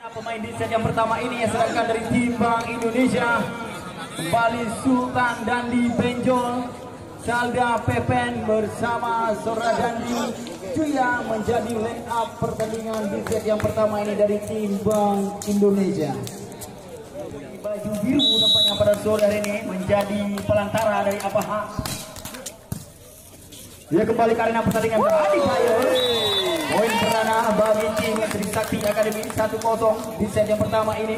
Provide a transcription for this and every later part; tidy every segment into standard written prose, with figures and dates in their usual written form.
Pemain di set yang pertama ini yang sedangkan dari tim Bank Indonesia kembali Sultan Dandi Benjol, Salda Pepen bersama Sora Dandi Cuya menjadi line up pertandingan di set yang pertama ini dari tim Bank Indonesia. Baju biru nampaknya pada sore hari ini menjadi pelantara dari Apaha. Dia kembali ke arena pertandingan Adi Bayor. Poin perdana bagi tim Trisakti Akademi 1-0 di set yang pertama ini.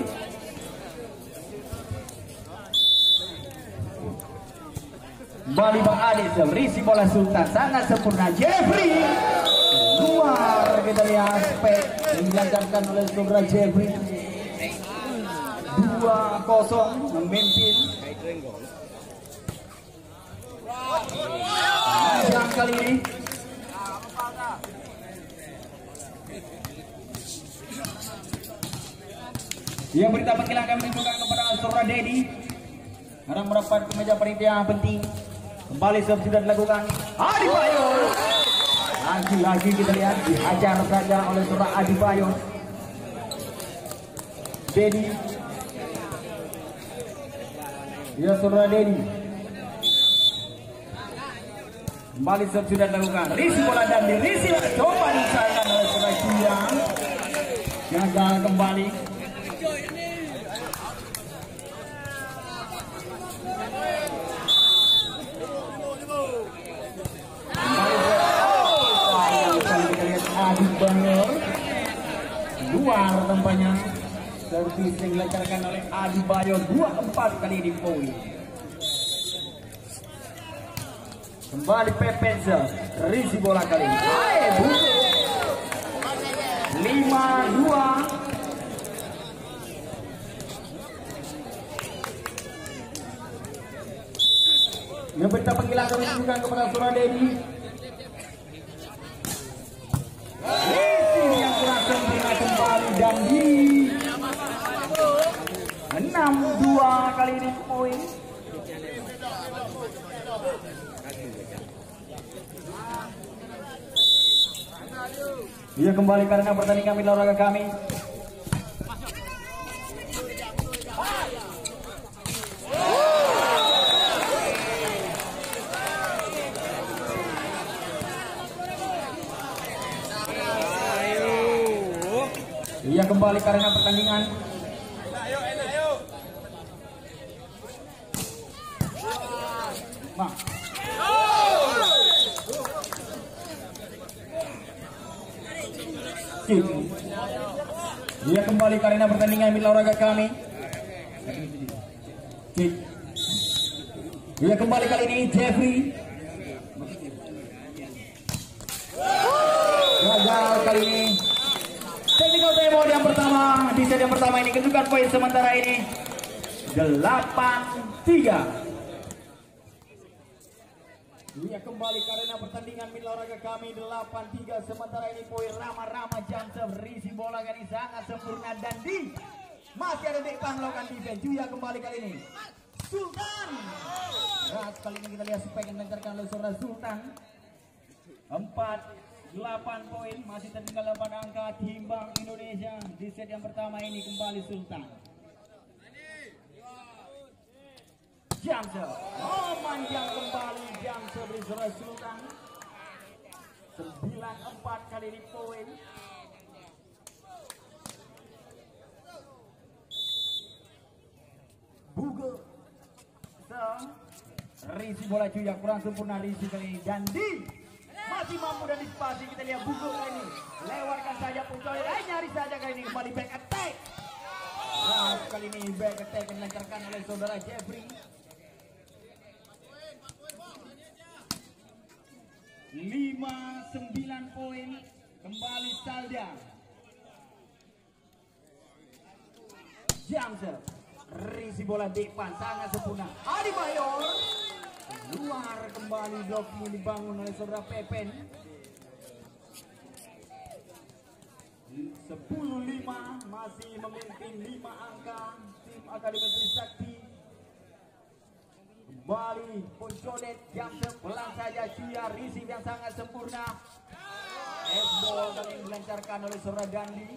Kembali Bang Adis, risi bola Sultan sangat sempurna. Jeffrey luar, kita lihat spek dilancarkan oleh Sobra Jeffrey. 2-0 memimpin. Yang kali ini yang berita panggilan kami menunjukkan kepada Sora Dedi karena mendapat kemeja panitia penting. Kembali sudah dilakukan Adi Bayo. Lagi-lagi kita lihat dihajar saja oleh Sora Adi Bayo. Dedi, ya Sora Dedi. Kembali sudah dilakukan risi bola dan dirisi coba disayangkan oleh Sora Juyang. Gagal kembali. Adi Bayor luar tampaknya. Servis yang dilancarkan oleh Adi Bayor 2-4 kali di poin. Kembali Pepenza risi bola kali ini. 5-2. Yang berita panggilan kami tunjukkan kepada Sora Dedi. Yang kurang sempurna kembali dan di 6-2 kali ini poin. Dia kembali karena pertandingan mitra olahraga kami. Ia kembali karena pertandingan. Nah. Ia kembali karena pertandingan mitra olahraga kami. Ia kembali kali ini Jeffrey. Gagal kali ini. Technical time yang pertama di set yang pertama ini kedudukan poin sementara ini 8-3. Ia kembali karena pertandingan mitra olahraga kami 8-3 sementara ini poin Rama Jamsel risi bola kali sangat sempurna dan di masih ada Dekpan melakukan defense. Juya kembali kali ini Sultan. Berat kali ini kita lihat spek yang dilancarkan oleh Sora Sultan. 8 poin masih tertinggal 8 angka tim Bank Indonesia di set yang pertama ini. Kembali Sultan. Jamsel manjang kembali Jamsel dari Sora Sultan. 9-4 kali ini poin. Buge risi bola Cuya kurang sempurna risi kali ini dan di masih mampu dan dispasi. Kita lihat Bugo kali ini lewatkan saja Puncoy, nyari saja kali ini kembali back attack. Nah, kali ini back attack yang dilancarkan oleh saudara Jeffrey. 5-9 poin kembali Salda. Jamsel risi bola depan sangat sempurna. Adi Bayor luar kembali, blocking dibangun oleh saudara Pepen. 10-5 masih memimpin 5 angka tim Akademi Trisakti. Kembali Poncodet Jamsel pelan saja Cuya receive yang sangat sempurna. S-ball kali ini dilancarkan oleh saudara Dandi.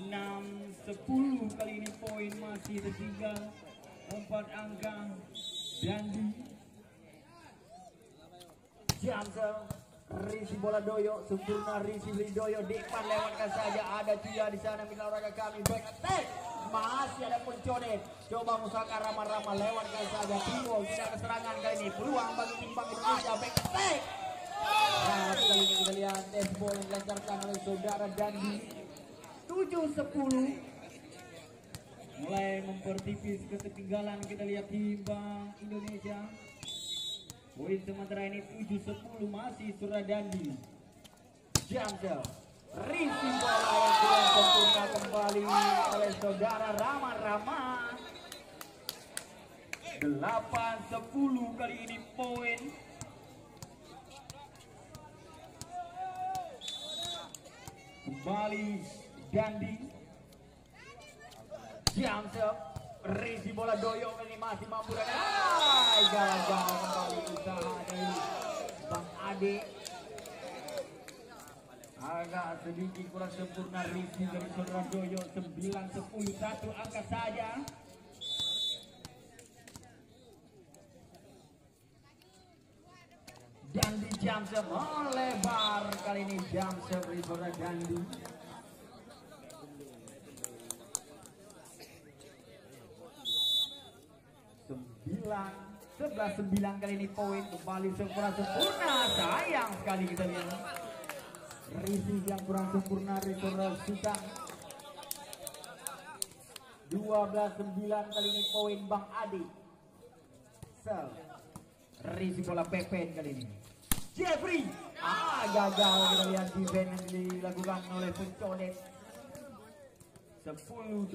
6-10 kali ini poin masih tertinggal 4 angka. Dandi Jamsel Risi bola Doyo sempurna, Risi beli Doyo depan lewatkan saja, ada Cuya di sana mitra olahraga kami, back attack masih ada Pencodet, coba Musaka Rama-Rama lewatkan saja, Timo tidak keserangan kali ini, peluang bagi Timbang Indonesia, back attack. Nah, kali ini kita lihat dashball yang dilancarkan oleh saudara Dandi. 7-10 mulai mempertipis ketertinggalan, kita lihat Timbang Indonesia. Poin sementara ini 7-10 masih Suradandi. Jamsel Risi bola yang kurang sempurna kembali oleh saudara Rama-Rama. 8-10 kali ini poin. Kembali Dandi. Jamsel Risi bola Doyo ini masih mampu dan gagal kembali usaha dari Bang Ade. Agak sedikit kurang sempurna Risi dari saudara Doyo. 9-10 satu angka saja. Dandi Jamsel melebar kali ini, Jamsel dari saudara Dandi. 11-9 kali ini poin, kembali kurang sempurna, sayang sekali kita lihat Risi yang kurang sempurna dari saudara Sultan. 12-9 kali ini poin Bang Adi. Sel Risi bola pepen kali ini Jeffrey, gagal kita lihat defense yang dilakukan oleh Pencodet. 10-12.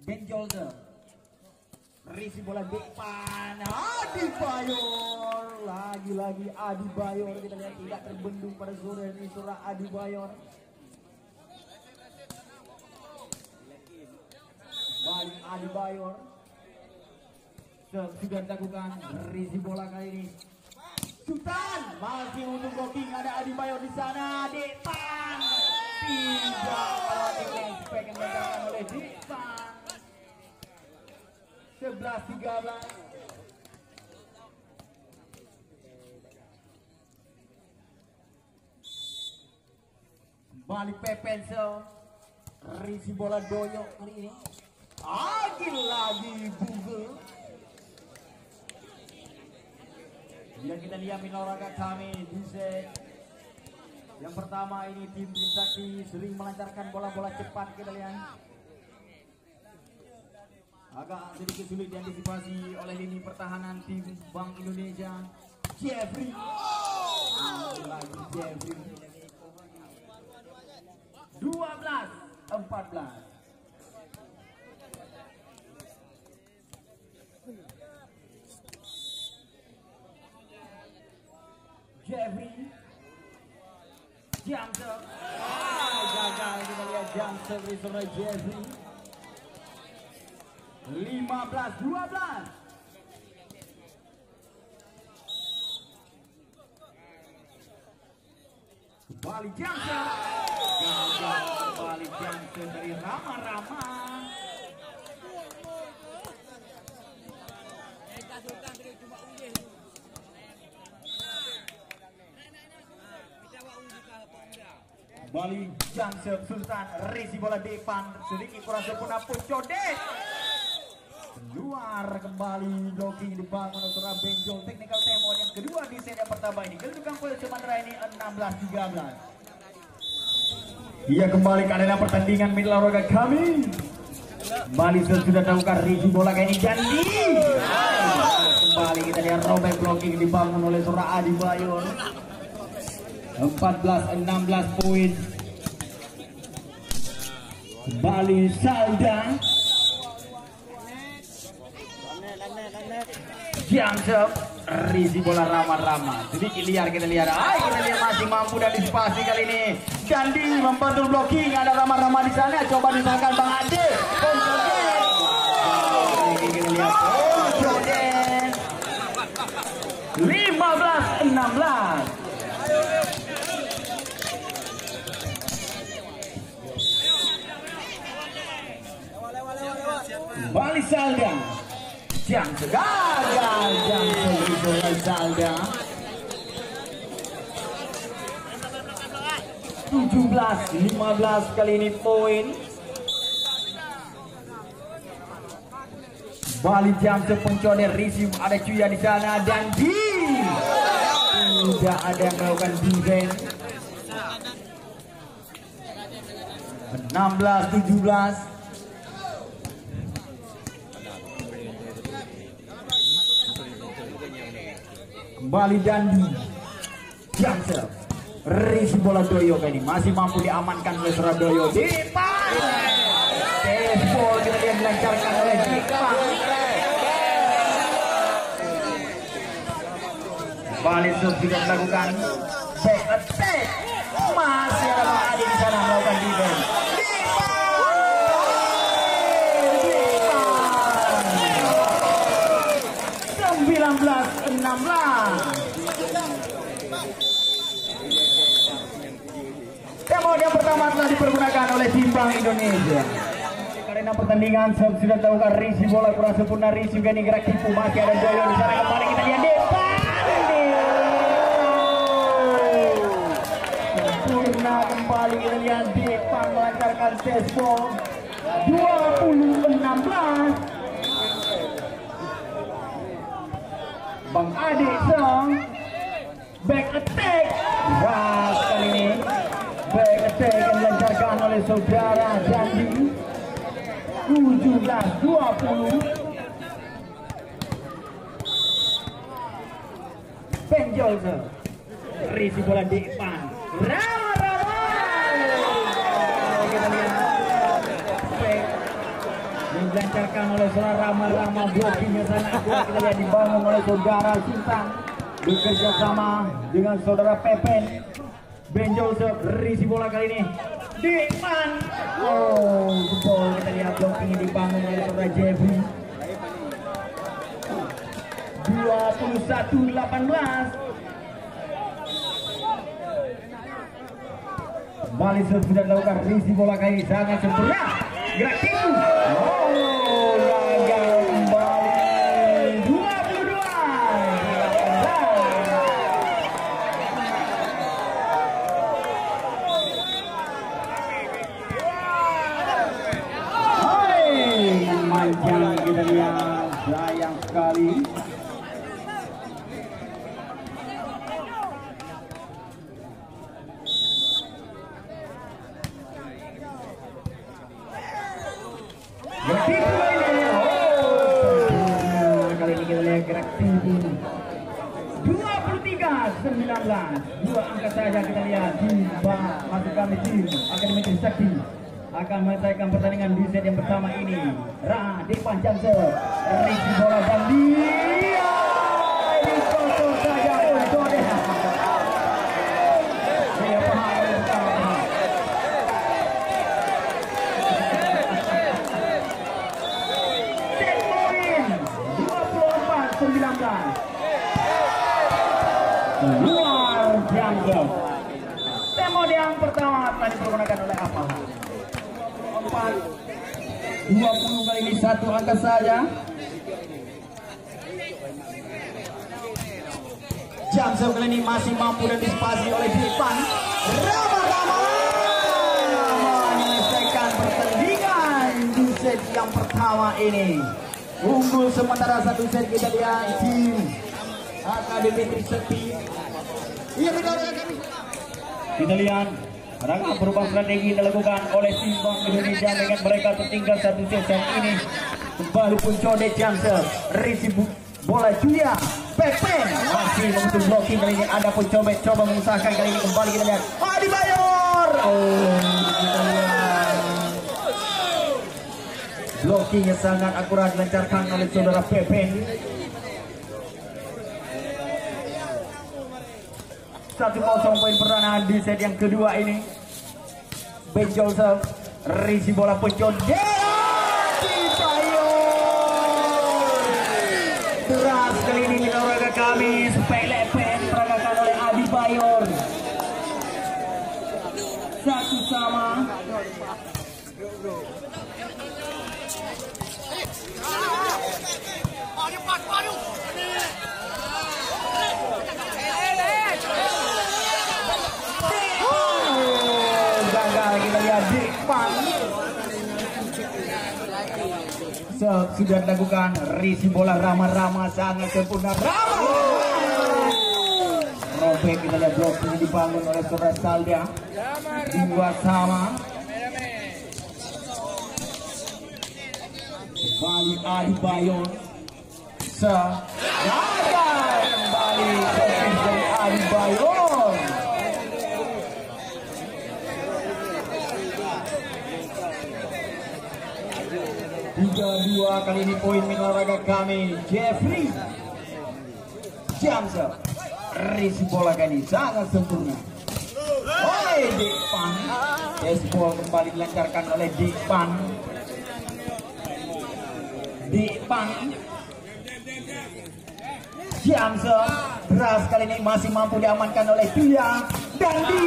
Benjolder Risi bola depan, Adi Bayor, lagi-lagi Adi Bayor, kita lihat tidak terbendung pada sore ini surah Adi Bayor. Balik Adi Bayor, sudah dilakukan Risi bola kali ini. Sultan masih untuk blocking, ada Adi Bayor di sana, depan tidak kalau defense yang dilakukan oleh depan. 11-13. Balik Pepensel Risi bola Doyo kali ini. Lagi Google. Bila kita lihat minolraga kami di set yang pertama ini, tim Trisakti sering melancarkan bola-bola cepat, kita lihat agak sedikit sulit diantisipasi oleh lini pertahanan tim Bank Indonesia. Jeffrey, lagi Jeffrey. 12-14. Jeffrey, Jamsel, gagal kita lihat Jamsel dari saudara Jeffrey. 15-12. Kembali Jamsel, gagal kembali Jamsel dari Rama-Rama. Kembali Jamsel Sultan, Risi bola depan, sedikit kurang sempurna Pencodet. Keluar kembali, blocking dibangun oleh saudara Benjol. Technical timeout yang kedua di set yang pertama ini. Kedudukan poin sementara ini 16-13. Ia kembali ke arena pertandingan middle olahraga kami. Kembali sudah dilakukan Risi bola kayak ini Dandi. Kembali kita lihat robek blocking dibangun oleh saudara Adi Bayor. 14-16 poin. Kembali Salda. Jamsel Risi bola Rama-Rama, sedikit liar kita lihat. Kita lihat masih mampu dan disipasi kali ini. Dandi membantu blocking, ada Rama-Rama di sana, coba disangkan Bang Ade. Pencodet. Kita lihat Pencodet. kembali Salda. Jam gagal, jam oleh Salda. 17-15 kali ini poin. Balik jam sepencode receive, ada Cuya di sana dan tidak ada yang melakukan defense. 16-17. Kembali Dandi. Jam serve. Risi bola Doyo kali ini masih mampu diamankan oleh Suradoyo. Depan. Tempo kemudian dilancarkan oleh Depan. Balik serve juga dilakukan. Back attack. Masih ada Bang Adi di sana melakukan defense. Depan. 19-16. Tempo yang pertama telah dipergunakan oleh tim Bank Indonesia. Karena pertandingan sudah dilakukan risi bola kurang sempurna, risi juga gerak tipu, masih ada Doyo di sana. Kembali kita lihat Depan. Sempurna kembali kita lihat Depan melancarkan tempo. 20-16. Bang Adi Song back attack. Wah, kali ini back attack yang dilancarkan oleh saudara Dandi. 17-20. Penjol risi bola Depan. Rama-Rama. Kita lihat back yang dilancarkan oleh saudara Rama-Rama, blockingnya sana akurat kita lihat dibangun oleh saudara Sultan bekerja sama dengan saudara Pepen. Benjol risi bola kali ini Depan. Oh, jebol kita lihat blockingnya dibangun oleh saudara Jeffrey. 21-18. Kembali sudah dilakukan risi bola kali ini sangat sempurna. Gerak tipu. Oh, gagal kembali. 22. Hai, manjang kita lihat, sayang sekali. Kali ini kita lihat gerak tinggi. 23-19. 2 angka saja kita lihat di masuk kami tim Akademi Trisakti akan menyelesaikan pertandingan di set yang pertama ini. Depan jam serve. Risi bola dan dia dikotor saja untuk dia. Dia paham pertama. Set point 24-19. Luar biasa. Tempo yang pertama telah dipergunakan oleh apa? 20 kali ini 1 angka saja. Jam serve kali ini masih mampu dan dispasi oleh Depan. Rama-Rama menyelesaikan pertandingan di set yang pertama ini. Unggul sementara 1 set kita lihat tim Akademi Trisakti. Iya benar kami. Kita lihat rangka perubahan strategi dilakukan oleh tim Bank Indonesia dengan mereka tertinggal 1 set saat ini. Kembali pun Code jam serve. Risi bola Julia. Pepen masih membentuk blocking kali ini. Ada pun coba mengusahakan kali ini. Kembali kita lihat Adi Bayor. Oh, kita lihat blockingnya sangat akurat dilancarkan oleh saudara Pepen. 1-0 poin perdana di set yang kedua ini. Benjol serve. Risi bola Pencon. Keras kali ini minaraga kami. Sepele pen diperagakan oleh Adi Bayor. 1-1. depan. Sudah dilakukan risi bola Rama sangat sempurna. Robek, kita lihat blocking dibangun oleh saudara Salda. 2-sama. Kembali Adi Bayon. Gagal kembali servis dari Adi Bayon. 3-2 kali ini poin mitra olahraga kami. Jeffrey Jamsa. Risi bola kali ini sangat sempurna oleh Dikpan. Baseball kembali dilancarkan oleh Dikpan. Jamsa beras kali ini masih mampu diamankan oleh Tia Dandi.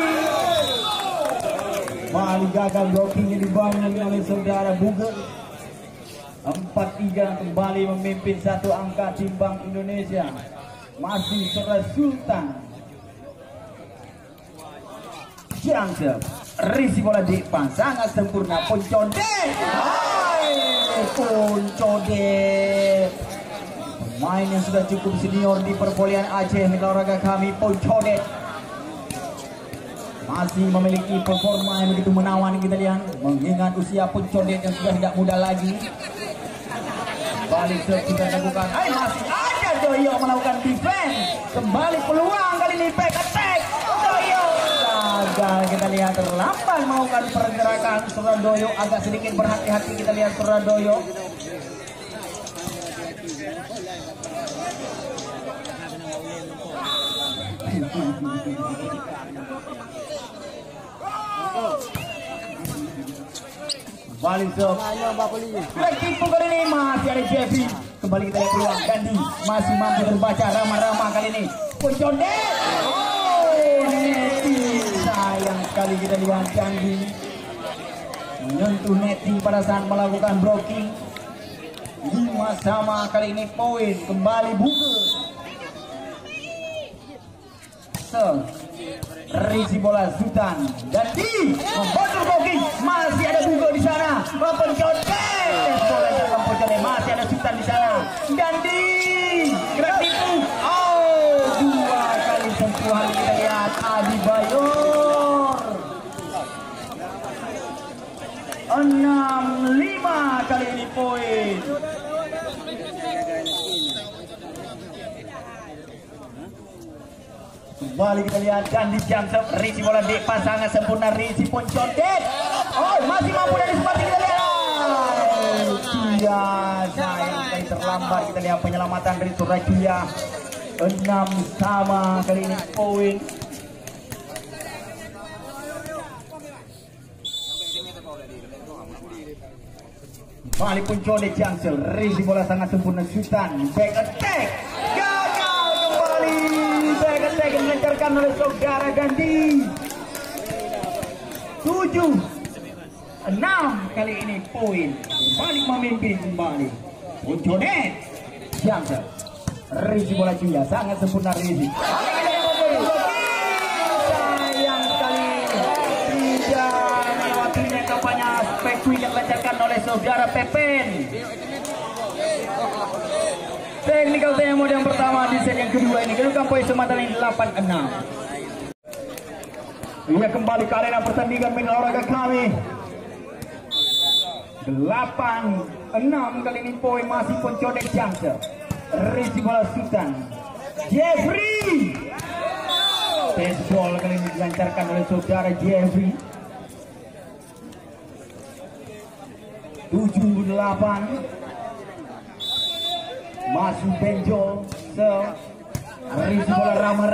Kembali gagal blockingnya dibangun oleh saudara Buger. 4-3 kembali memimpin satu angka timbang Indonesia. Masih saudara Sultan. Jamsa risi bola Dikpan sangat sempurna. Poncodet. Poncodet, pemain yang sudah cukup senior di perpolian Aceh mitra olahraga kami. Poncodet masih memiliki performa yang begitu menawan, kita lihat mengingat usia Poncodet yang sudah tidak muda lagi. Balik kita lakukan, masih ada Doyo melakukan defense. Kembali peluang kali ini back attack. Doyo gagal, kita lihat terlambat melakukan pergerakan. Saudara Doyo agak sedikit berhati-hati, kita lihat saudara Doyo. Balik tipu kali ini masih ada Jeffrey. Kembali kita lihat peluang Gandhi masih mampu terbaca. Rama kali ini Poncodet. Neti sayang sekali, kita lihat Gandhi menyentuh neti pada saat melakukan blocking. 5-sama kali ini poin kembali Buger. Risi bola Sultan dan membantu blocking. Masih ada Buger di sana. Poncodet. Bola dalam Poncodet, masih ada Sultan di sana. Dan gerak tipu. 2 kali sentuhan, kita lihat Adi Bayor. 6-5 kali ini poin. Kembali kita lihat Gandhi Jamsa. Risi bola Dikpan sangat sempurna. Risi Poncodet. Masih mampu dari sepatu, kita lihat. Sayang sekali terlambat, kita lihat penyelamatan dari Surakia. 6-sama kali ini poin. Kembali Poncodet Jamsa. Risi bola sangat sempurna. Sultan back attack. Dilancarkan oleh saudara Gandhi. 7-6 kali ini poin. Balik memimpin kembali Poncodet Jamsa. Risi bola Cuya sangat sempurna. Risi sayang sekali tidak melewatinya kampanye spekui yang dilancarkan oleh saudara Pepen. Technical time mode yang pertama di set yang kedua ini kedudukan poin sementara ini 8-6. Ia kembali ke arena pertandingan mitra olahraga kami. 8-6 kali ini poin masih Poncodet Jamsa. Risi bola Sultan Jeffrey. Baseball kali ini dilancarkan oleh saudara Jeffrey. 7-8 masuk benjol. Risi bola Rama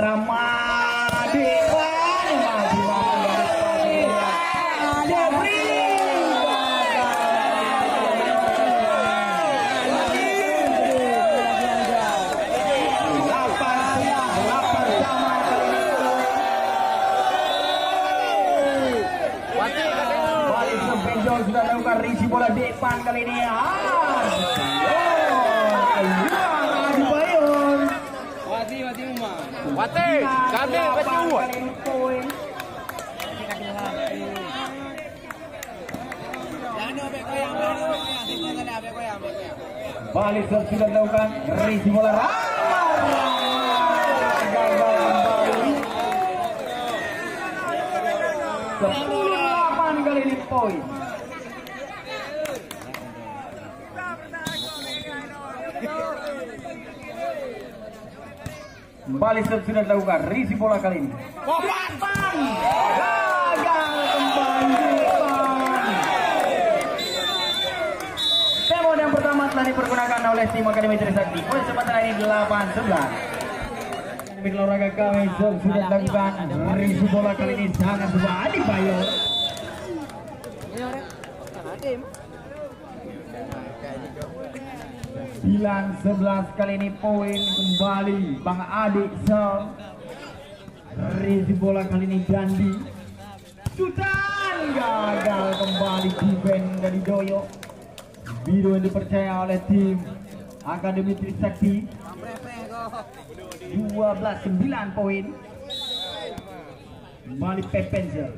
Dewan masih mampu dari Jeffrey. 8-8 balik ke benjol sudah lakukan risi bola Depan kali ini. Wate, kami baca uang. Balik sudah dilakukan, risi bola gagal kembali. 10-8 kali ini poin. Balik sudah dilakukan, risi bola kali ini. Gagal kembali. Temon yang pertama telah dipergunakan oleh tim Akademi Trisakti. Poin sementara ini 8-11. Akademi olahraga kami sudah dilakukan, risi bola kali ini sangat sebuah Adi Bayo. 9-11 kali ini poin kembali Bang Adik Sel. Risi bola kali ini Dandi. Sultan gagal kembali defense dari Doyo. Biru yang dipercaya oleh tim Akademi Trisakti. 12-9 poin. Kembali Pepenzer.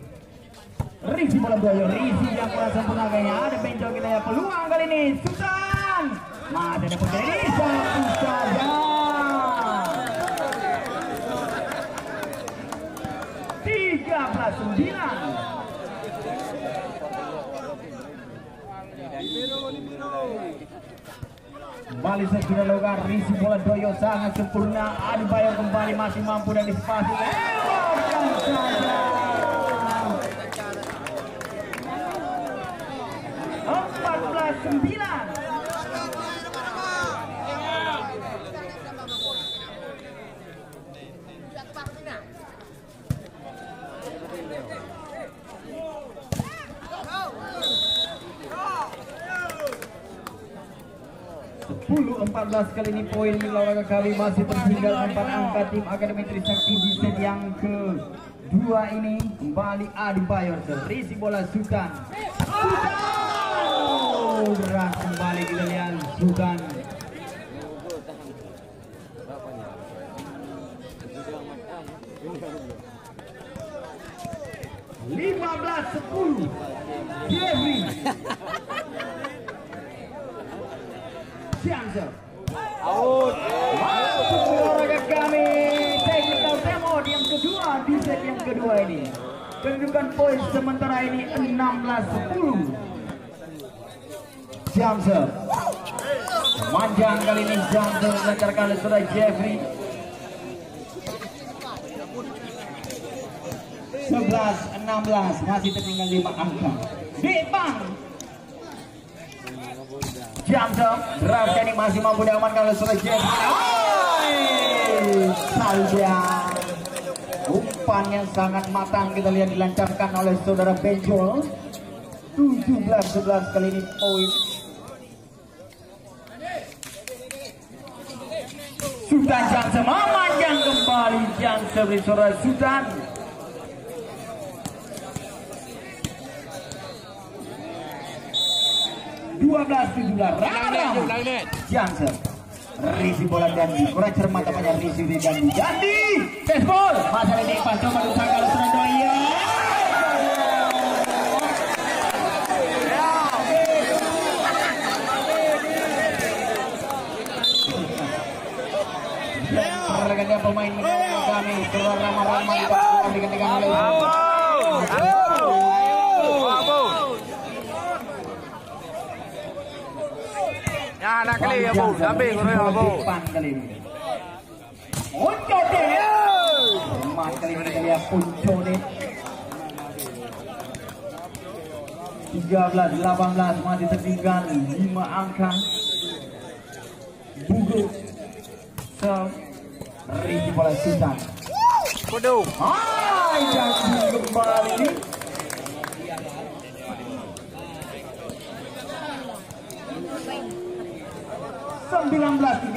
Risi bola Doyo. Risi yang kurang sempurna kayaknya. Ada Benjol kita ya, peluang kali ini Sultan. Masih ada putri ini satu saja. 13-9. Kembali sudah dilakukan, risi bola Doyo sangat sempurna. Adi Bayo kembali masih mampu dan dispasi. Lewatkan saja. 14-9. Kali ini poin olahraga kali masih tertinggal 4 angka tim Akademi Trisakti di set yang kedua ini. Kembali Adi Bayor, risi bola Sultan. Berat kembali kita lihat Sultan. (15-10) Jeffrey Siangser. Masuk olahraga kami technical temod yang kedua di set yang kedua ini. Kedudukan poin sementara ini 16-10. Jamser manjang kali ini, Jamser melancarkan sudah Jeffrey. 11-16 masih tertinggal 5 angka. Depang Jamser draft ini masih mampu diamankan oleh sudah Jeffrey. Saja umpan yang sangat matang kita lihat dilancarkan oleh saudara Benjol. 17-11 kali ini poin. Sultan Jamser memanjang kembali, Jamser beri saudara Sultan. 12-17 Ramram Jamser. Risi bola Dandi, kurang cermat apanya risi di Dandi. Dandi baseball masalah ini pas coba disangkal Surabaya. Pergerakan pemain kami keluar Rama-Rama digantikan oleh ya nak kali ya bu, sampai korang bu. Kali ini. Punco deh. Mas kali ini kita lihat Punco deh. 13-18 masih tertinggal 5 angka. Bugu. Risi bola Sultan. Kudu. Hai, jadi kembali. (19-13)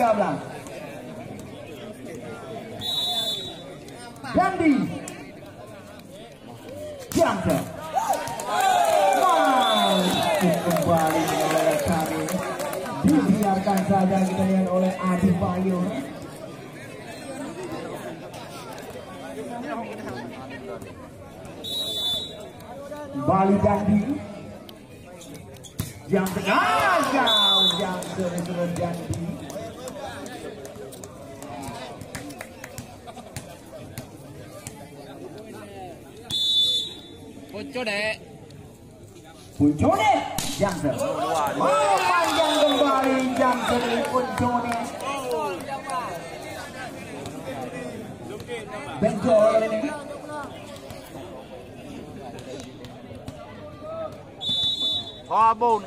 Dandi Jamser masuk kembali oleh kami, dibiarkan saja kita lihat oleh Adi Bayo. Bali Dandi Yang gagal, yang sudah jadi. Puncone, Johnson. Oh, panjang kembali Johnson Puncone. Benjol ini. Kabun.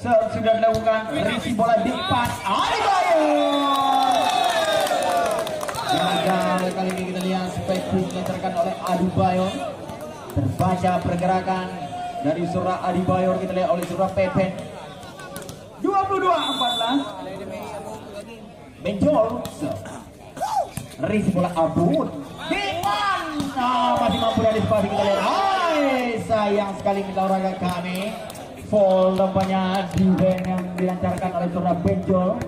Serve sudah dilakukan, risi bola di depan, Adebayor. Gagal kali ini kita lihat spike dilancarkan oleh Adebayor. Terbaca pergerakan dari surah Adebayor kita lihat oleh surah Pepen. 22-14. Benjol. Risi bola Abun. Depan. Masih mampu dari spasi kita lihat. Sayang sekali kita olahraga kami. Foul tampaknya defense yang dilancarkan oleh surah Benjol.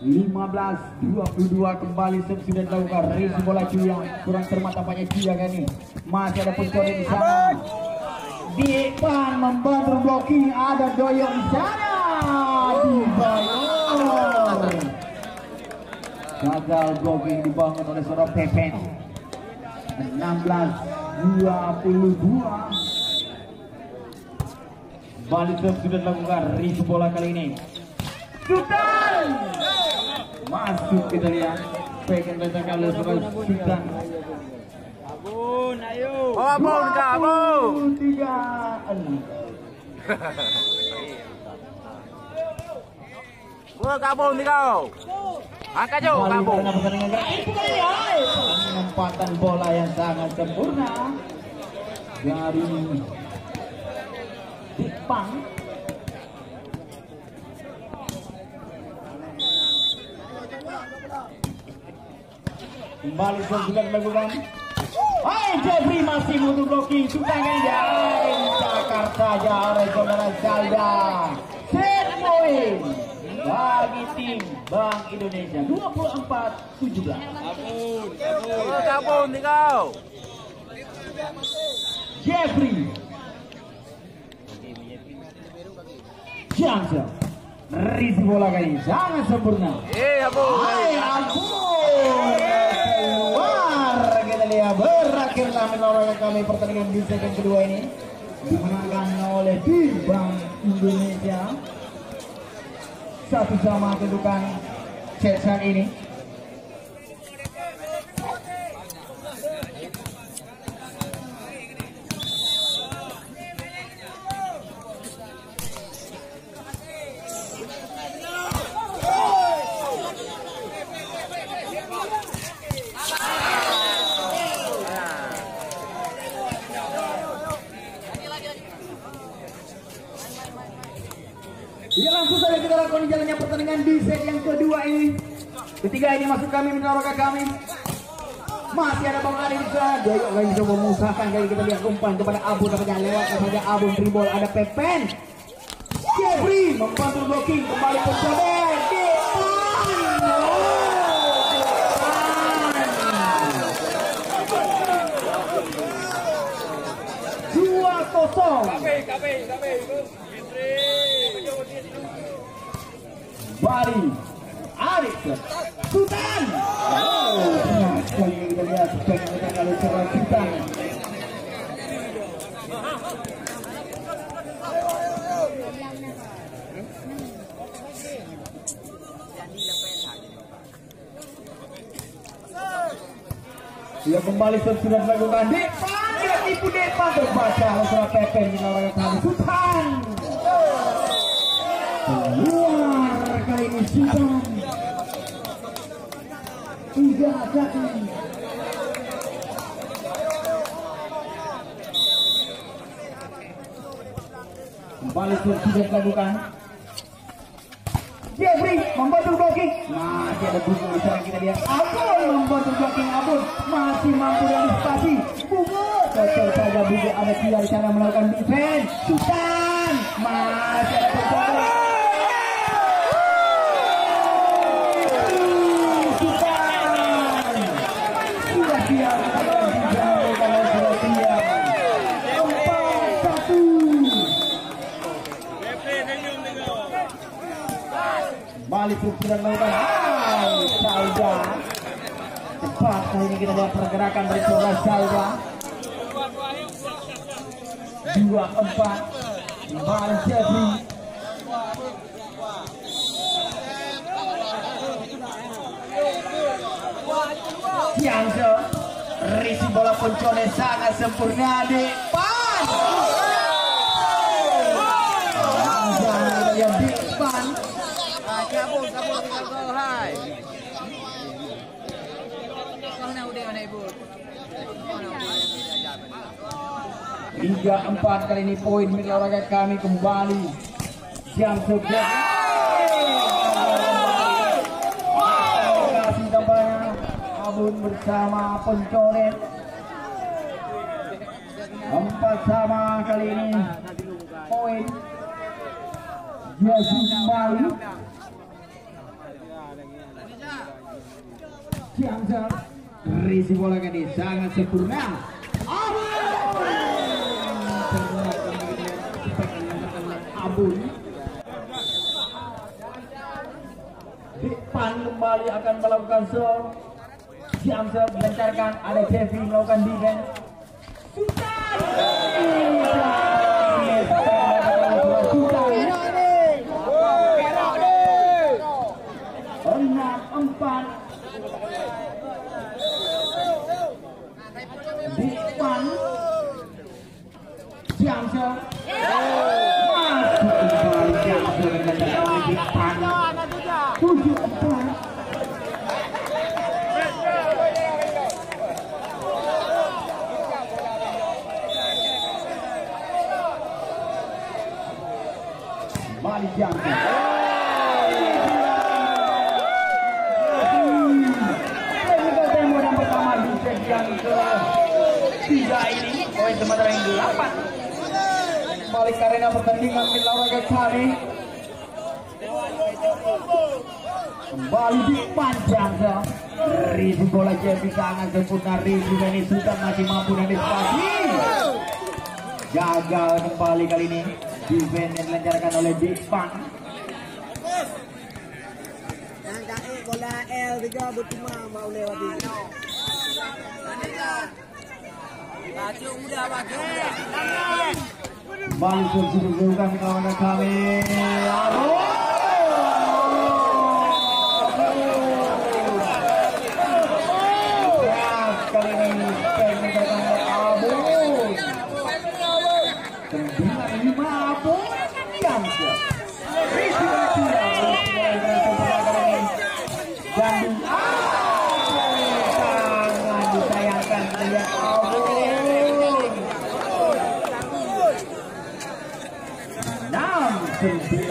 15-22 kembali serve sudah dilakukan. Risi bola Cuyang kurang cermat tampaknya Cuyang ini. Masih ada Puncone di sana. Di depan membantu blocking, ada Doyong di sana. Dibayar. Gagal blocking dibangun oleh seorang Pepen. 16-22. Balik serve sudah dilakukan. Risi bola kali ini. Sultan masuk kita lihat. Pepen letakkan oleh seorang Sultan. Abun, ayo. Oh, Abun. 3-6. Kabun nih kau. Angkat jauh, kabun. Penempatan bola yang sangat sempurna dari Jepang. Kembali sudah dilakukan. Jeffrey masih butuh blocking. Sutangan dari Jakarta oleh saudara Zalda. Set point bagi tim Bank Indonesia 24-17. Kabun nih kau. Jeffrey Johnson. Risi bola kali ini sangat sempurna. Abun. Keluar kita lihat. Berakhirlah menolak kami pertandingan di segmen kedua ini dimenangkan oleh tim Bank Indonesia. Satu sama kedudukan set saat ini. Ya, langsung saja kita lakukan jalannya pertandingan di set yang kedua ini. Ketiga ini masuk kami menolak kami. Masih ada Bang Ari di sana. Doyok lagi coba mengusahakan kali kita lihat umpan kepada Abun namanya lewat saja Abun dribble ada Pepen. Jeffrey membantu blocking kembali ke Sobek. Bali Arik Sultan. Sekali kita lihat Sultan kalau seorang Sultan. Dia kembali sudah dilakukan Depan, dia tipu Depan terbaca oleh Pepen di lawan Sultan. Keluar kali ini Sultan. 3-1. Kembali sudah dilakukan. Jeffrey membantu blocking. Masih ada Bunga di sana kita lihat. Abun membantu blocking. Abun masih mampu antisipasi. Bunga betul saja Bunga ada Tia di sana melakukan defense. Sultan masih ada perjuangan. Sultan sudah siap melakukan defense. sedang melakukan Salda. Cepat kali ini kita lihat pergerakan dari seorang Salda. 2-4 Maris Jeffrey. Tiangso risi bola Poncone sangat sempurna di depan. Jangan yang di depan. Kabur tinggal gol hai. Kau nak udah mana ibu? 3-4 kali ini poin milik olahraga kami kembali. Jam sebelas. Kasih tampaknya Abun bersama Poncone. 4-4 kali ini poin. Yesus kembali. Tiangsa risi bola kali sangat sempurna. Abun depan kembali akan melakukan serve. Tiangsa melancarkan, ada Kevin melakukan defense. Depan Tiangsa masuk kembali Tiangsa dengan depan 7-4. Balik Tiangsa. Temo yang pertama di set yang ke-3 ini, poin sementara yang ke-8. Balik karena pertandingan milik olahraga kami. Kembali di panjang risi bola Jeffrey sangat sempurna. Risi dan Sultan masih mampu dan dispasi. Gagal kembali kali ini. Defense yang dilancarkan oleh Depan. Bola L3 bercuma mau lewat ini. Baju muda. Balik sudah kawan kami. Kali ini Abu 9-5 Abun Tiangsa. Dan sangat disayangkan melihat Abun 6-9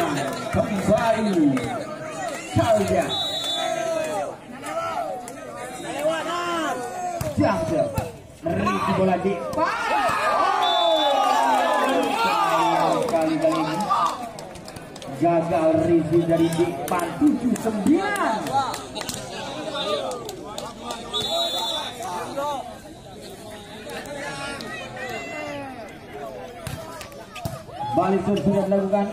kembali Salda. Tiangsa risi bola di kali ini gagal risi dari Depan 7-9. Balik sudah dilakukan.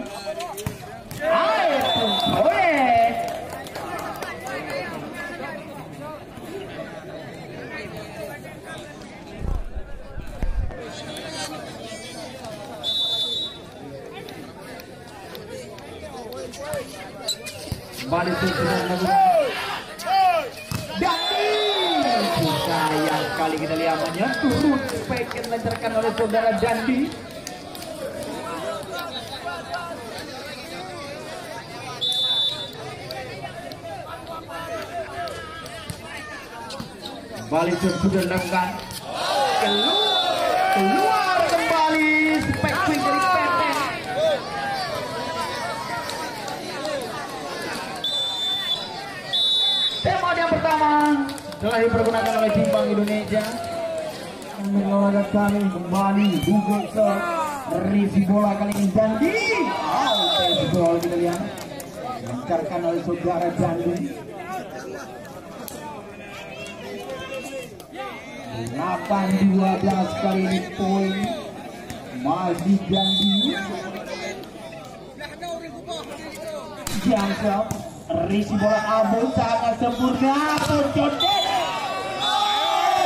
Balik sudah dilakukan. Dandi sayang kali kita lihat menyentuh spike yang dilancarkan oleh saudara Dandi. Balik sudah dilakukan. Keluar kembali spike swing dari Pepen. Tema yang pertama telah dipergunakan oleh tim Bank Indonesia. Menolak kami kembali Google risi bola kali ini Dandi. Gol kita lihat lancarkan oleh saudara Dandi. 8-12 kali ini poin masih Dandi. Tiangsa Risi bola Abu sangat sempurna. Poncodet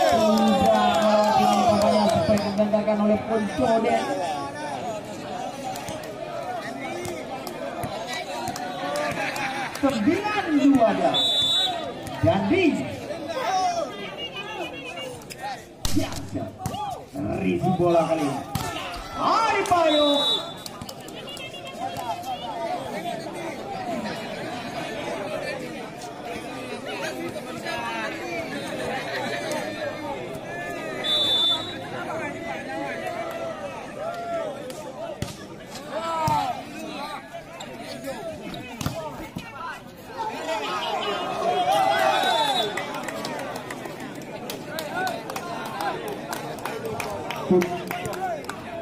sudah melewati namanya supaya digandakan oleh Poncodet. Sembilan dua ya. Dandi biasa Risi bola kali ini Aribayo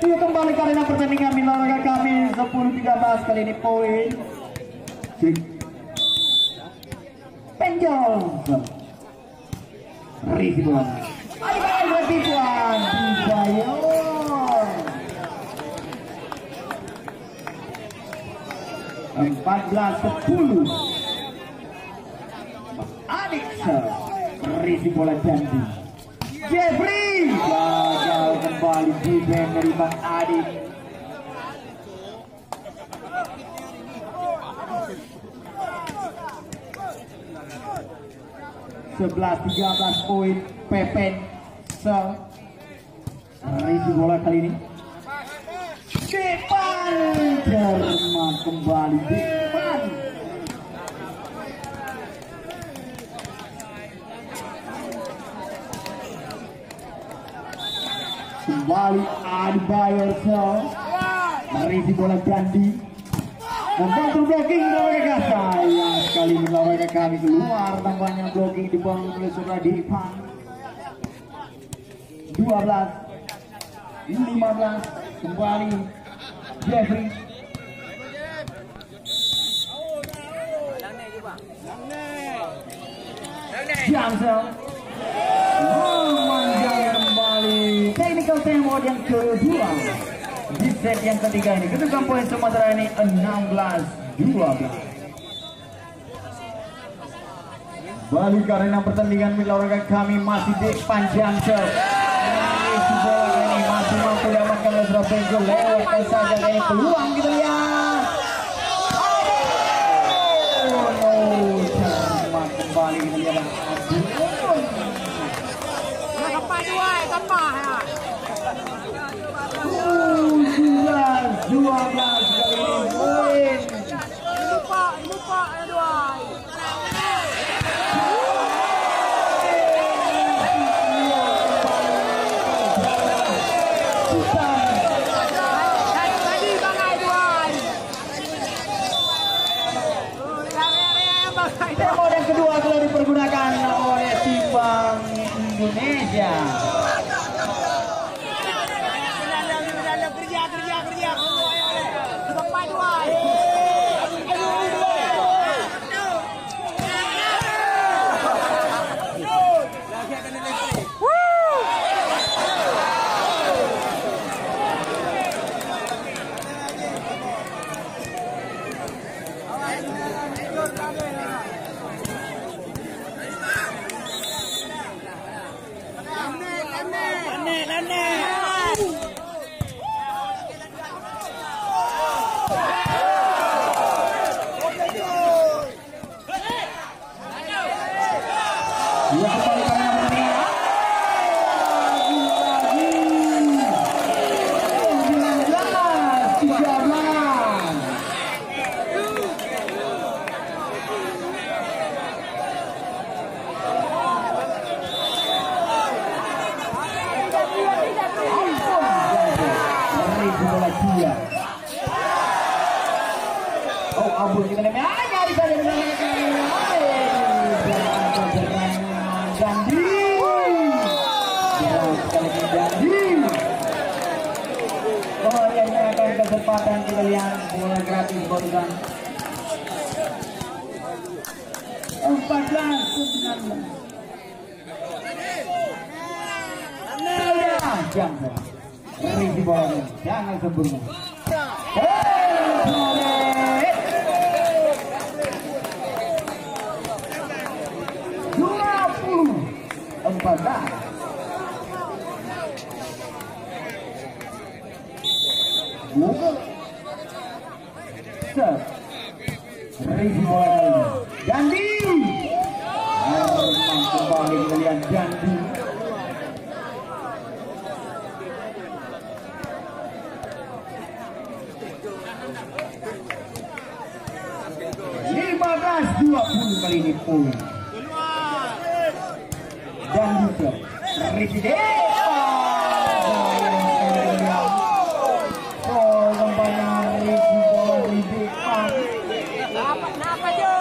Dia kembali ke arena pertandingan minaraga kami 10-13 kali ini poin Penjol Risi bola ayo berarti tuan dibayar 14-10 Adiksa Risi bola Dandi Jeffrey gagal kembali defense dari Bang Adik. 11-13 poin Pepen Risi bola kali ini Depan Jerman kembali Depan kembali Adibayor Risi bola Gandhi membantu blocking mereka sayang sekali mereka kami keluar tampaknya blocking dibangun oleh Surya Dipan 12-15 kembali Jeffrey Jamsel memanjang kembali technical timeout yang kedua di set yang ketiga ini. Kedudukan poin Sumatera ini 16-12. Balik arena pertandingan olahraga kami masih di panjang serve. Bola ini masih mampu diamankan oleh Surabaya lewatkan saja ini peluang kita lihat. Oh no, Jerman kembali kita lihat. Dua belas kali ini poin. Lupa dua. Tempo yang kedua telah dipergunakan oleh Timbang Indonesia. Oh, ampun kita nih. Nyari saja Gandhi. Oh, yang akan kesempatan kita lihat bola gratis barusan. 14-19. Jam Risi bola jangan sempurna. Google Set Risi bola kali ini Dandi Herman kembali kita lihat Dandi. Belas 20 kali ini poin dan juga Risi nampaknya Risi bola di depan. Kenapa Jo?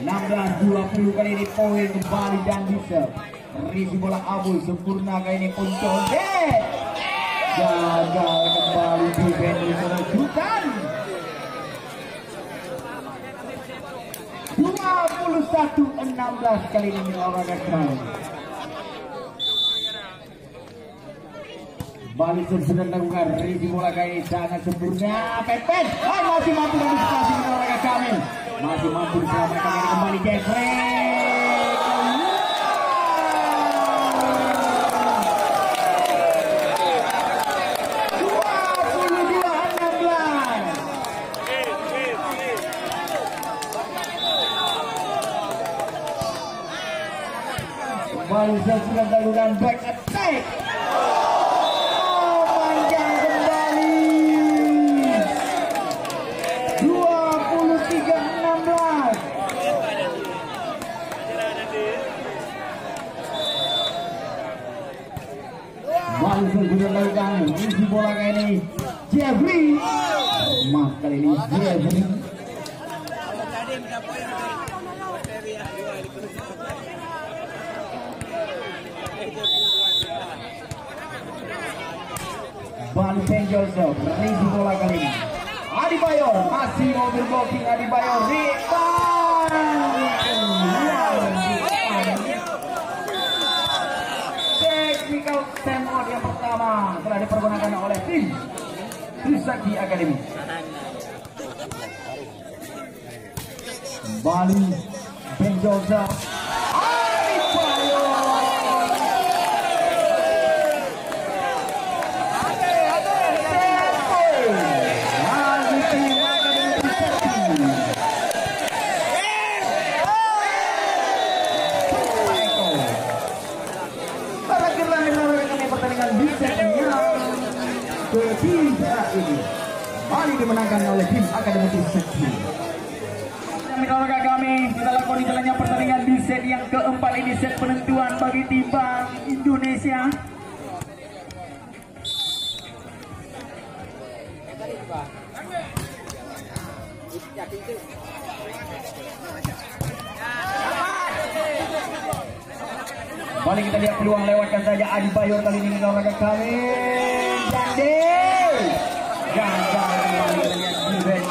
16-20 kali ini poin kembali dan bisa Risi bola Abu sempurna kali ini pun condet gagal kembali di venue kejutan 21-16 kali ini melawan Kembali balik sudah dilakukan Risi bola kali ini sangat sempurna Pepen masih mampu mengantisipasi melawan kami masih mampu diselamatkan kembali Jeffrey Malaysia sudah melakukan back attack. Panjang kembali 23-16. Malaysia sudah melakukan isi bola kali ini Jeffrey. Mas kali ini Jeffrey. Bali St. Joseph Risi bola kali ini Adebayor masih mobil blocking Adebayor technical timeout yang pertama telah dipergunakan oleh tim Trisakti Academy. Bali St. Joseph ini Bali dimenangkan oleh tim Akademi Trisakti. Mitra kami kita lakukan jalannya pertandingan di set yang keempat ini, set penentuan bagi tim Bank Indonesia. Bali kita lihat peluang lewatkan saja Adebayor kali ini melawan kami. Jande gagal kembali kita lihat defense.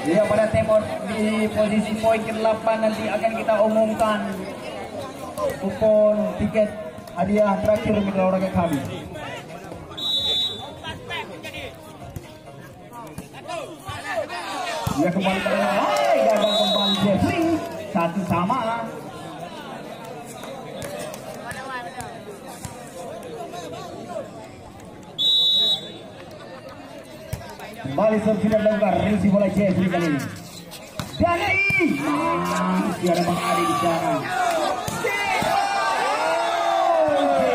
Dia pada temor di posisi poin ke-8 nanti akan kita umumkan kupon tiket hadiah terakhir mitra olahraga kami. Dia kembali ke gagal kembali Jeffrey 1-sama. Kembali sudah melakukan Risi bola Jeffrey kali ini. Dani, masih ada Bang Adi di sana.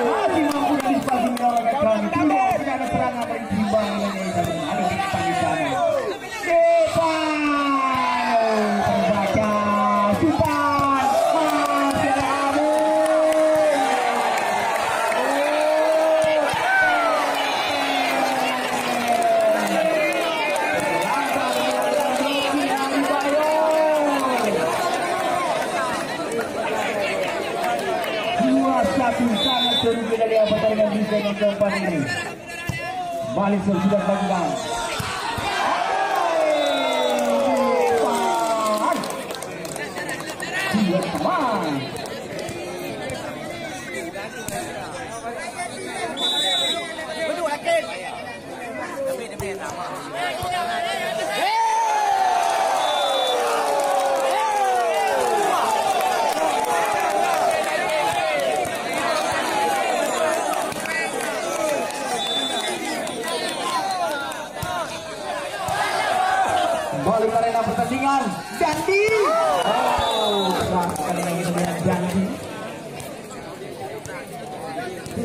Masih mampu dispasi melawan kami. Tidak ada serangan dari tim Bang Indonesia. Ada di depan di sana. Depan, terbaca, Supan, masih ada Abu. Sangat seru kita lihat pertandingan di set yang keempat ini. Bali sudah melakukan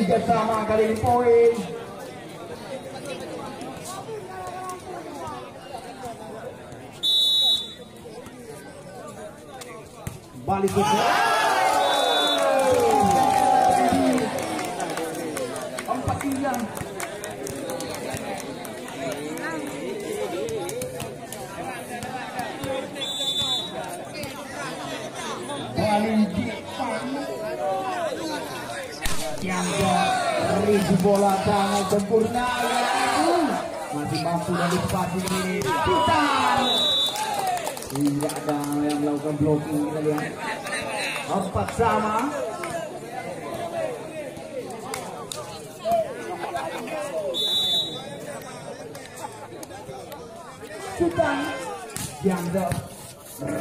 juga sama kali ini poin. Balik ke empat tiang. Balik yang Rezi bola tangan sempurna, masih mampu dari spasi ini. Sultan tidak ada yang melakukan blocking, kita lihat 4 sama. Sultan yang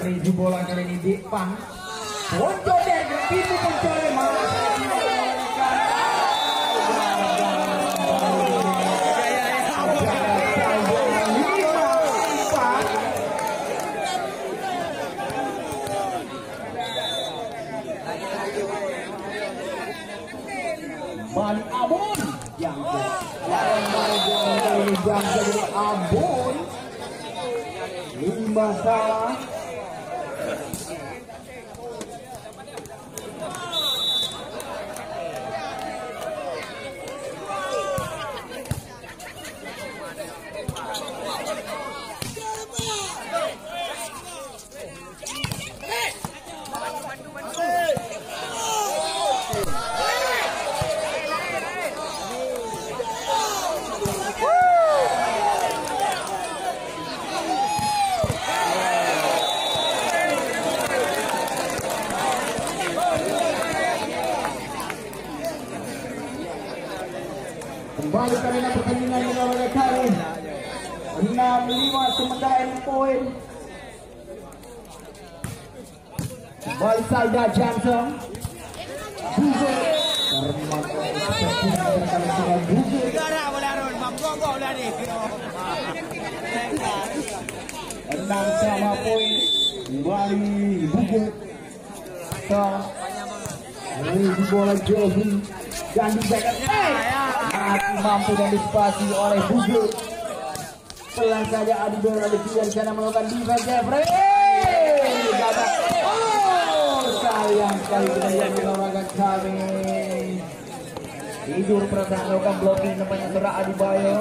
Rezi bola kali ini di depan. Untuk dari pintu pencuri malah Bali Abon yang jadi Abon 5 salah. Kembali karena pertandingan menolak kali 6-5 sementara ini poin. Kembali Salda Johnson. Buzo. Enam sama poin. Kembali Buzo. Ini bola Jovi dan dijaga. Mampu dan dispasi oleh Bujo. Pelan saja Adi Dora di sana melakukan defense Jeffrey. Oh, sayang sekali kita yang melakukan kami. Tidur perasaan melakukan blocking nampaknya Dora Adi Bayo.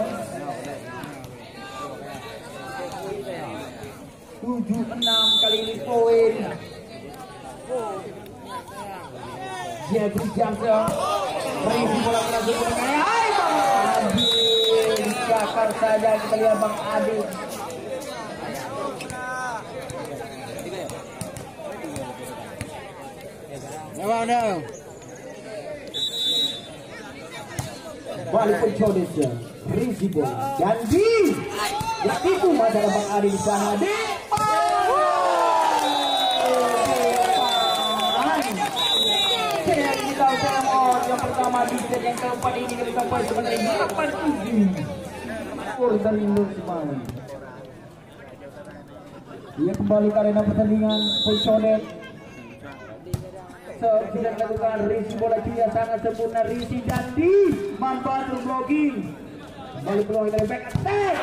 7-6 kali ini poin. Jeffrey Johnson. Rezi bola berhasil mengenai. Cakar saja kita lihat Bang Adi. Balik pencodet Rezi bola dan di yang itu masalah Bang Adi di sana di yang pertama di set yang keempat ini kita sampai sebenarnya 8-7 dari Indonesia. Dia kembali ke arena pertandingan Pulsonet. Sudah dilakukan Rezi bola dia sangat sempurna Rezi dan di manfaat blocking. Kembali peluang dari back attack.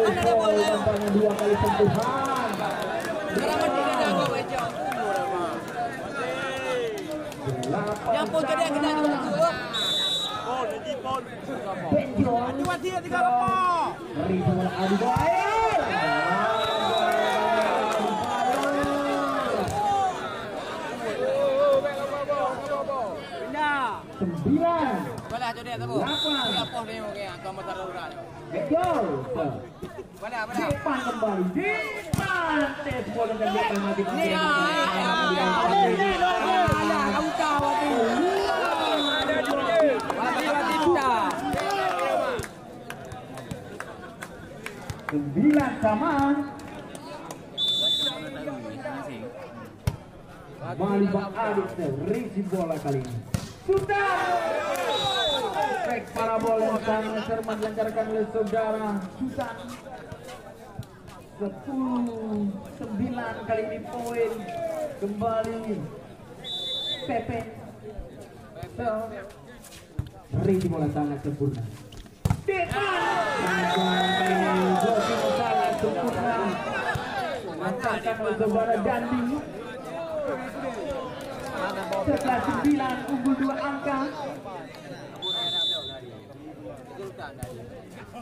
Nampaknya 2 kali sentuhan. Yang pun kedai kita juga. Benjol. 2-3 lepok. Rezi bola Adi Bayo. Sembilan. Boleh tu dia tu. 8. Apa ni okey angka motor rural. Benjol. Boleh. Depan kembali. Depan tes bola dan depan mati. Ni kamu tahu tu. Mati dah. 9 sama. Bali Bang Adit Rezi bola kali ini. Sudah. Back parabol yang sangat cermat dilancarkan oleh saudara Susan. 10-9 kali ini poin kembali Pepe. Risi bola sangat sempurna. Sangat sempurna. Mantapkan oleh saudara Dandi. Setelah 9 unggul 2 angka.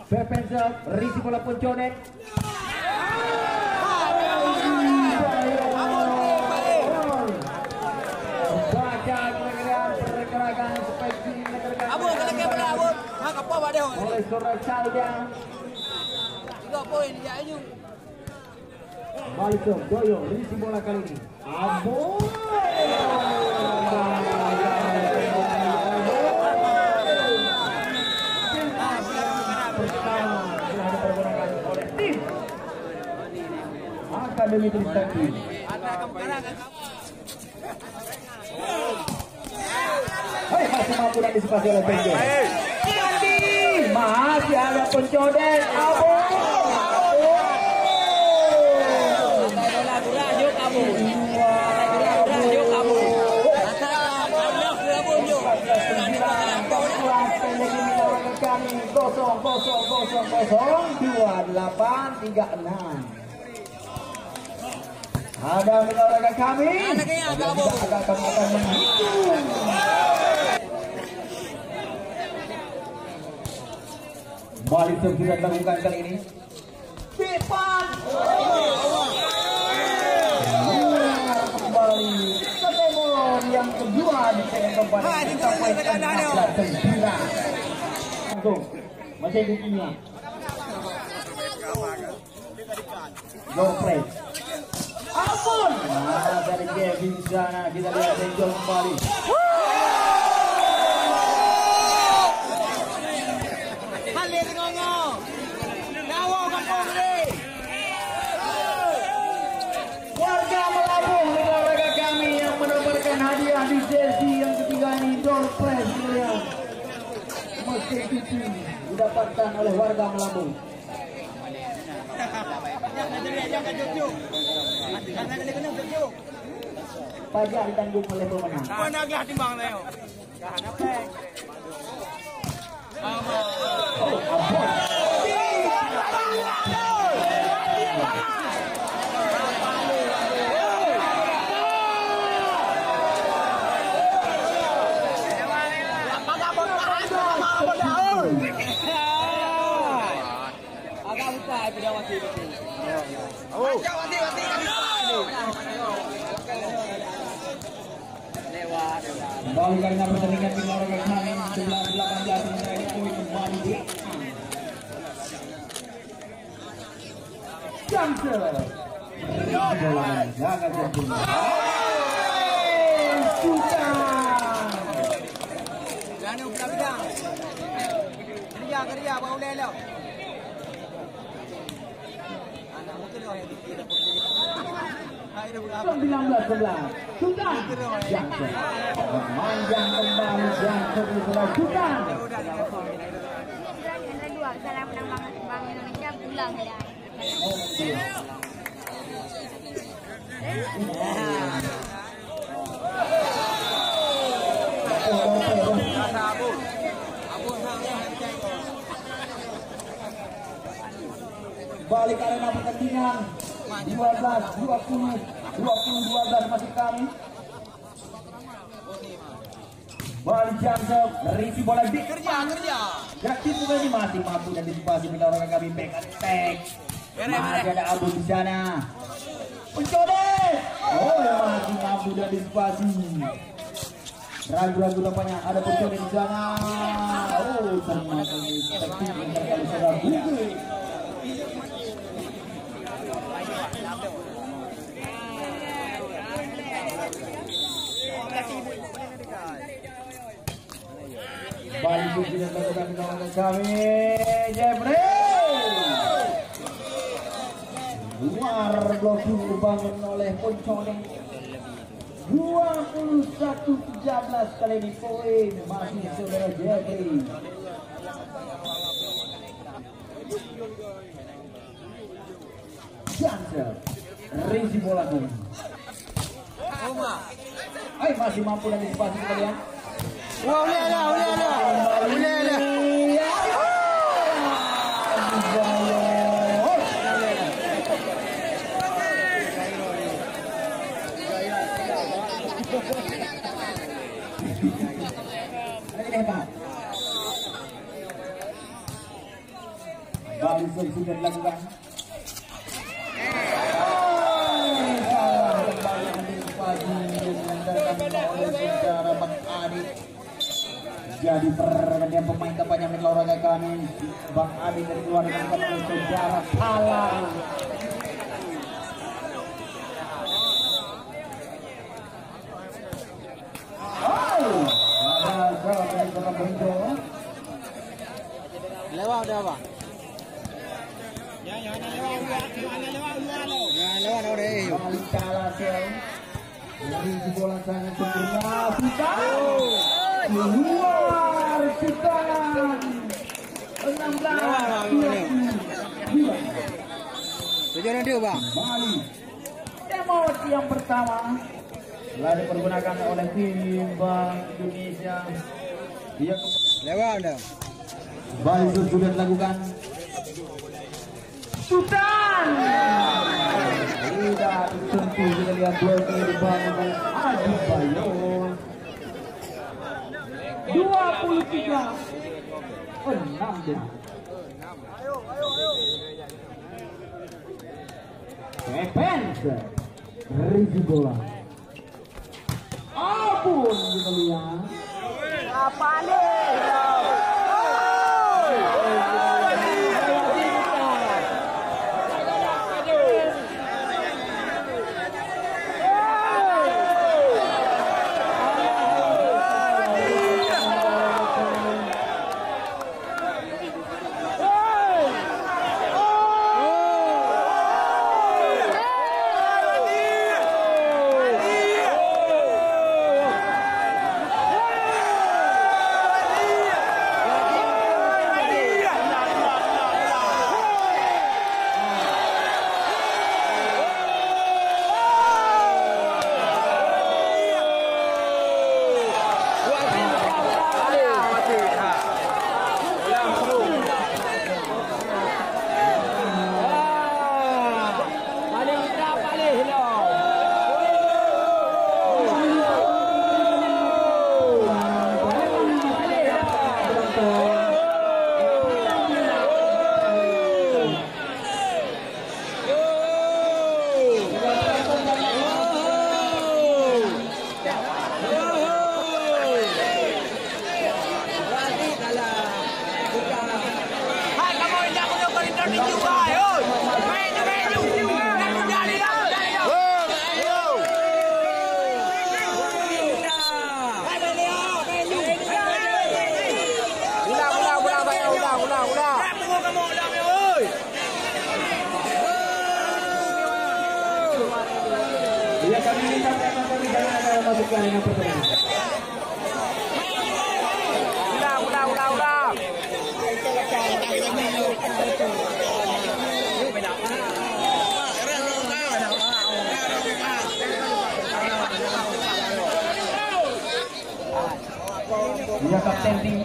Pepe serve, Risi bola pun codet. Pergerakan seperti Abun, kalau ke bola abun. Ha kapo ba deh. oleh seorang Salda. 3 poin dia aju. Balik ke Doyo, Risi bola kali ini. Abon. Oleh tim Akademi Trisakti. Hai, masih mampu dan disipasi oleh Benjo. Masih ada pencodet. Kami 0-0-0-0-2836. Ada melawan kami. Agak kami akan menghitung. Balik sudah dilakukan kali ini. Depan. Kembali ketemu yang kedua di segmen keempat. Sampai 9. Langsung masih di kimia. Low press. Ampun. Nah, dari Kevin sana kita lihat Benjol kembali. Warga Melabung olahraga kami yang mendapatkan hadiah di sesi yang ketiga ini, door press melihat mesin cuci didapatkan oleh warga Melabung. Pajak ditanggung oleh pemenang. Oh, ampun. Kembali karena pertandingan di olahraga kami 11-18 menjadi poin kembali di Jamser. Bola jangan sempurna. Jangan ulang-ulang. Kerja baru lelok. Anak mungkin orang yang tidak boleh. 19-11 Sultan Jamser memanjang kembali Jamser di sebelah Sultan. Salah menang Bank Indonesia pulang ya. Balik arena pertandingan 12-20 20-12 masih kami. Balik Jamser, Risi bola di Kerja. gerak tim ini masih mampu dan disipasi bila orang kami back attack. Masih ada Abu di sana. Pencodet. Oh, masih mampu dan disipasi. Ragu-ragu tampaknya ada pencodet di sana. Oh, termasuk teknik yang sudah buku. Balik sudah dilakukan dengan kami Jeffrey. Luar blok dibangun oleh Poncone. 21-17 kali ini poin masih saudara Jeffrey. Jamser, Risi bola pun. Hai, masih mampu dan disipasi kalian. Wah, boleh. Balisir sudah dilakukan. Jadi pergantian pemain tampaknya milik olahraga kami. Bang Adi dari luar dengan kembali sejarah kalah. Ada gol dari Kota Benjo. Lewat udah apa? Lewat udah. Balik kalah sel. Dari bola sangat sempurna. Kita keluar Citangan 16-22. Tujuan dia bang. Bali emosi yang pertama telah dipergunakan oleh tim Bank Indonesia. Dia Lewat udah. Bali sudah dilakukan. Sultan tidak tersentuh. Kita lihat dua kali dibangun Adi Bayo 23-16. Defense Rizky bola. Ampun kita lihat. Apa nih? Ya kami minta penonton jangan ada yang masukkan dengan pertandingan. Udah. Ya kapten tim